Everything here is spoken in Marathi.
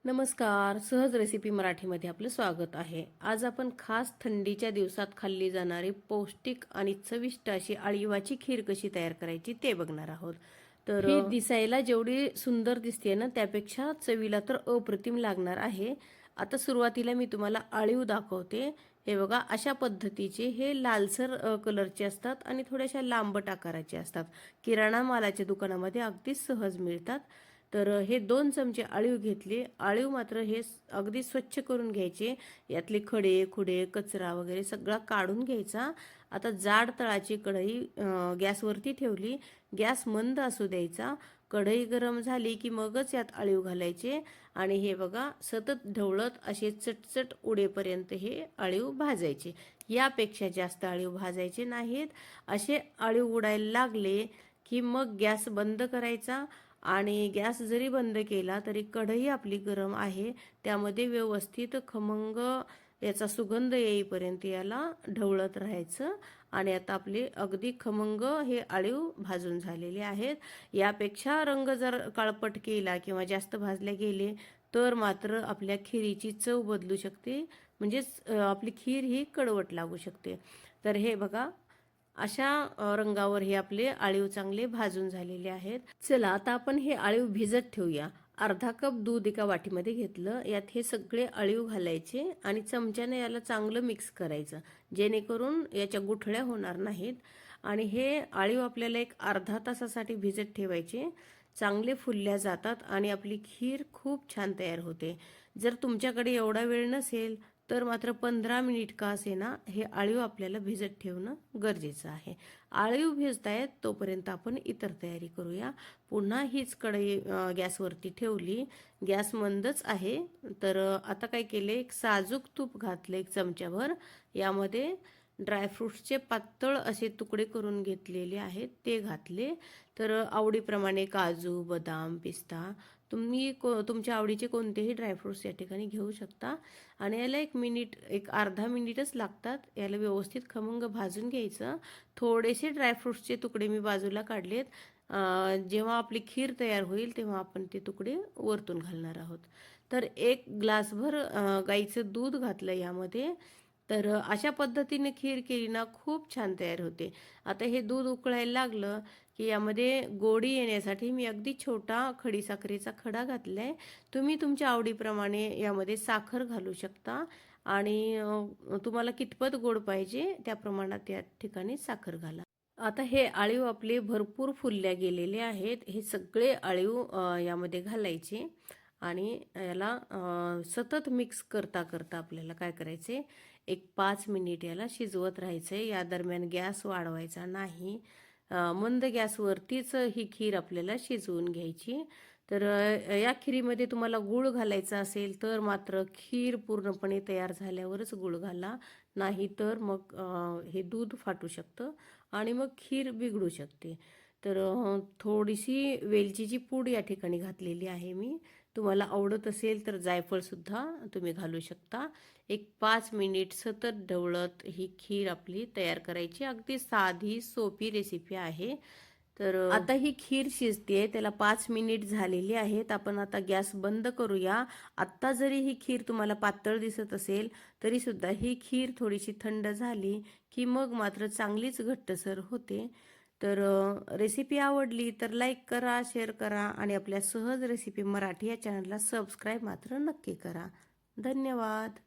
नमस्कार. सहज रेसिपी मराठीमध्ये आपलं स्वागत आहे. आज आपण खास थंडीच्या दिवसात खाल्ली जाणारी पौष्टिक आणि चविष्ट अशी अळीवाची खीर कशी तयार करायची ते बघणार आहोत. तर ही दिसायला जेवढी सुंदर दिसते ना त्यापेक्षा चवीला तर अप्रतिम लागणार आहे. आता सुरुवातीला मी तुम्हाला अळीव दाखवते. हे बघा, अशा पद्धतीचे हे लालसर कलरचे असतात आणि थोड्याशा लांबट आकाराचे असतात. किराणा मालाच्या दुकानामध्ये अगदी सहज मिळतात. तर हे 2 चमचे अळीव घेतले. अळीव मात्र हे अगदी स्वच्छ करून घ्यायचे. यातले खडे, खुडे, कचरा वगैरे सगळा काढून घ्यायचा. आता जाड तळाची कढई गॅसवरती ठेवली. गॅस मंद असू द्यायचा. कढई गरम झाली की मगच यात अळीव घालायचे आणि हे बघा सतत ढवळत असे चटचट उडेपर्यंत हे अळीव भाजायचे. यापेक्षा जास्त अळीव भाजायचे नाहीत. असे अळीव उडायला लागले की मग गॅस बंद करायचा आणि गॅस जरी बंद केला तरी कढई आपली गरम आहे, त्यामध्ये व्यवस्थित खमंग याचा सुगंध येईपर्यंत याला ढवळत राहायचं. आणि आता आपले अगदी खमंग हे अळीव भाजून झालेले आहेत. यापेक्षा रंग जर काळपट केला किंवा जास्त भाजले गेले तर मात्र आपल्या खिरीची चव बदलू शकते, म्हणजेच आपली खीर ही कडवट लागू शकते. तर हे बघा, अशा रंगावर हे आपले अळीव चांगले भाजून झालेले आहेत. चला आता आपण हे अळीव भिजत ठेवूया. अर्धा कप दूध एका वाटीमध्ये घेतलं. यात हे सगळे अळीव घालायचे आणि चमच्याने याला चांगलं मिक्स करायचं, जेणेकरून याच्या गुठळ्या होणार नाहीत. आणि हे अळीव आपल्याला एक अर्धा तासासाठी भिजत ठेवायचे. चांगले फुलल्या जातात आणि आपली खीर खूप छान तयार होते. जर तुमच्याकडे एवढा वेळ नसेल तर मात्र 15 मिनिट का असेना हे अळीव आपल्याला भिजत ठेवणं गरजेचं आहे. अळीव भिजतायत तोपर्यंत आपण इतर तयारी करूया. पुन्हा हीच कढई गॅसवरती ठेवली. गॅस मंदच आहे. तर आता काय केले, एक साजूक तूप घातले 1 चमच्याभर. यामध्ये ड्रायफ्रूट्सचे पातळ असे तुकडे करून घेतलेले आहेत ते घातले. तर आवडीप्रमाणे काजू, बदाम, पिस्ता तुम्ही तुमच्या आवडीचे कोणतेही ड्रायफ्रूट्स या ठिकाणी घेऊ शकता. आणि याला 1 मिनिट, एक अर्धा मिनिटच लागतात. याला व्यवस्थित खमंग भाजून घ्यायचं. थोडेसे ड्रायफ्रूट्सचे तुकडे मी बाजूला काढलेत. जेव्हा आपली खीर तयार होईल तेव्हा आपण ते तुकडे वरतून घालणार आहोत. तर 1 ग्लासभर गाईचं दूध घातलं यामध्ये. तर अशा पद्धतीने खीर केली ना खूप छान तयार होते. आता हे दूध उकळायला लागलं की यामध्ये गोडी येण्यासाठी मी अगदी छोटा खडीसाखरेचा खडा घातलाय. तुम्ही तुमच्या आवडीप्रमाणे यामध्ये साखर घालू शकता आणि तुम्हाला कितपत गोड पाहिजे त्या प्रमाणात या ठिकाणी साखर घाला. आता हे अळीव आपले भरपूर फुलल्या गेलेले आहेत. हे सगळे अळीव यामध्ये घालायचे आणि याला सतत मिक्स करता करता आपल्याला काय करायचे, एक 5 मिनिट याला शिजवत राहायचे. या दरम्यान गॅस वाढवायचा नाही. मंद गॅसवरतीच ही खीर आपल्याला शिजवून घ्यायची. तर या खिरीमध्ये तुम्हाला गूळ घालायचा असेल तर मात्र खीर पूर्णपणे तयार झाल्यावरच गूळ घाला, नाही तर मग हे दूध फाटू शकतं आणि मग खीर बिघडू शकते. तर थोडीशी वेलचीची पूड या ठिकाणी घातलेली आहे मी. तुम्हाला आवडत असेल तर जायफळसुद्धा तुम्ही घालू शकता. एक 5 मिनिट सतत ढवळत ही खीर आपली तयार करायची. अगदी साधी सोपी रेसिपी आहे. तर आता ही खीर शिजते, त्याला 5 मिनिट झालेली आहेत. आपण आता गॅस बंद करूया. आत्ता जरी ही खीर तुम्हाला पातळ दिसत असेल तरी सुद्धा ही खीर थोडीशी थंड झाली की मग मात्र चांगलीच घट्टसर होते. तर रेसिपी आवडली तर लाईक करा, शेअर करा आणि आपल्या सहज रेसिपी मराठी या चॅनलला सबस्क्राईब मात्र नक्की करा. धन्यवाद.